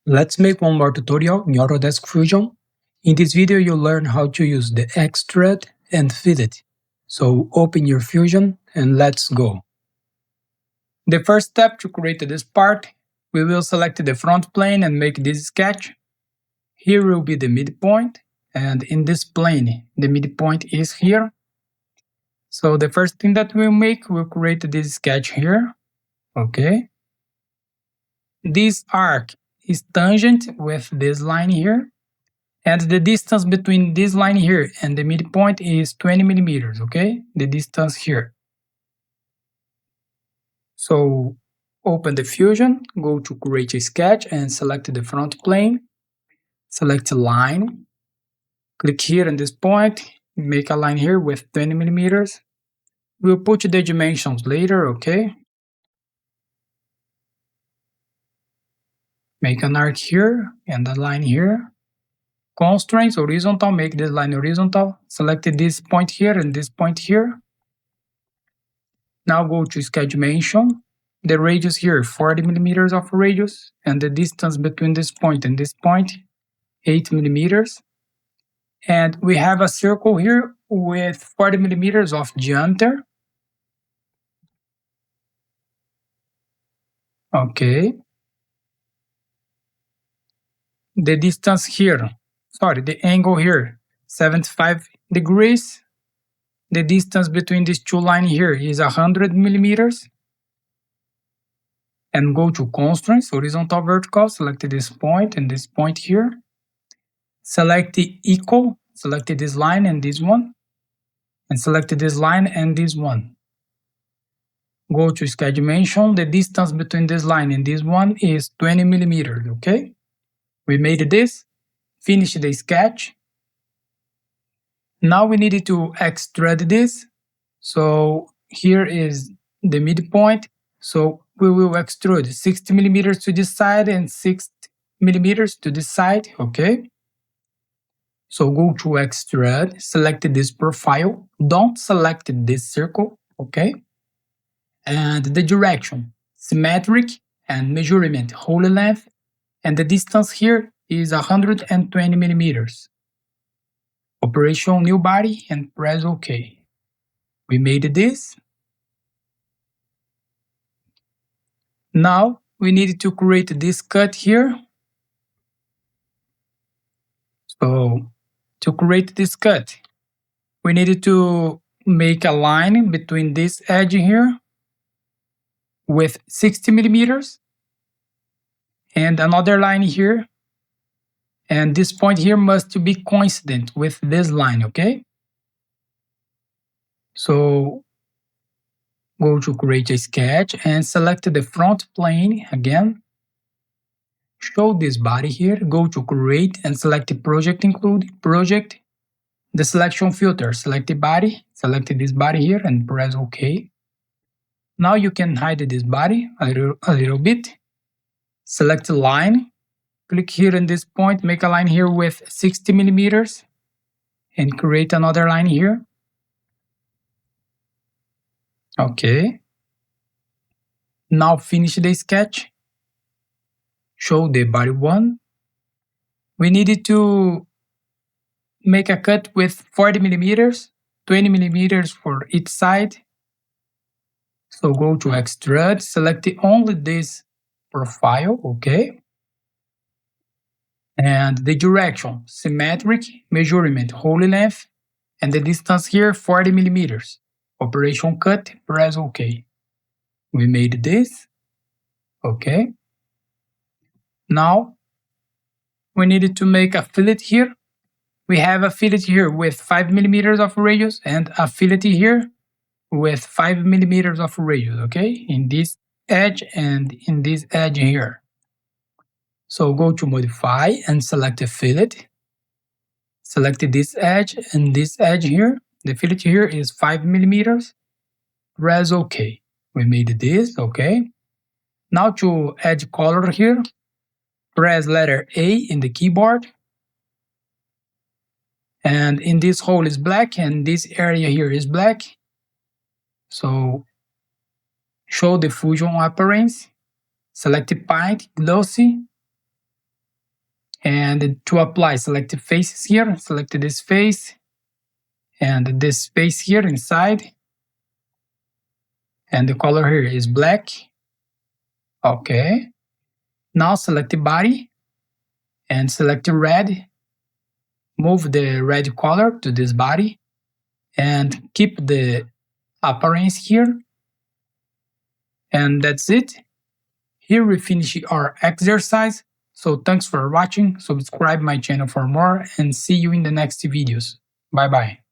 Let's make one more tutorial in Autodesk Fusion. In this video you'll learn how to use the Extrude and Fillet. So open your Fusion and let's go. The first step to create this part, we will select the front plane and make this sketch. Here will be the midpoint, and in this plane the midpoint is here. So the first thing that we'll make, we'll create this sketch here. Okay. This arc is tangent with this line here, and the distance between this line here and the midpoint is 20 millimeters, okay? The distance here. So open the Fusion, go to create a sketch and select the front plane, select line, click here on this point, make a line here with 20 millimeters. We'll put the dimensions later, okay? Make an arc here and a line here. Constraints horizontal, make this line horizontal. Select this point here and this point here. Now go to sketch dimension. The radius here 40 millimeters of radius, and the distance between this point and this point 8 millimeters. And we have a circle here with 40 millimeters of diameter. Okay. The distance here, the angle here 75 degrees. The distance between these two lines here is 100 millimeters. And go to constraints, horizontal, vertical, select this point and this point here. Select the equal, select this line and this one. And select this line and this one. Go to sketch dimension, the distance between this line and this one is 20 millimeters, okay? We made this, finish the sketch. Now we need to extrude this. So here is the midpoint. So we will extrude 60 millimeters to this side and 60 millimeters to this side, okay? So go to extrude, select this profile, don't select this circle, okay? And the direction, symmetric, and measurement, whole length, and the distance here is 120 millimeters. Operation new body and press OK. We made this. Now we need to create this cut here. So to create this cut, we need to make a line between this edge here with 60 millimeters and another line here. And this point here must be coincident with this line, okay? So go to create a sketch and select the front plane again. Show this body here, go to create and select the project, include project, the selection filter, select the body, select this body here and press OK. Now you can hide this body a little bit. Select the line, click here in this point, make a line here with 60 millimeters and create another line here. Okay. Now finish the sketch. Show the body one. We needed to make a cut with 40 millimeters, 20 millimeters for each side. So go to extrude, select only this profile, okay? And the direction, symmetric, measurement, whole length, and the distance here 40 millimeters. Operation cut, press OK. We made this, okay? Now we needed to make a fillet here. We have a fillet here with 5 millimeters of radius and a fillet here with 5 millimeters of radius, okay? In this edge and in this edge here. So go to modify and select a fillet. Select this edge and this edge here. The fillet here is 5 millimeters. Press OK. We made this, okay? Now to add color here, press letter A in the keyboard. And in this hole is black and this area here is black. So show the Fusion appearance, select paint, glossy, And to apply, select the faces here, select this face and this space here inside. And the color here is black. Okay. Now select the body and select the red. Move the red color to this body and keep the appearance here. And that's it. Here we finish our exercise. So thanks for watching, subscribe my channel for more, and see you in the next videos. Bye bye.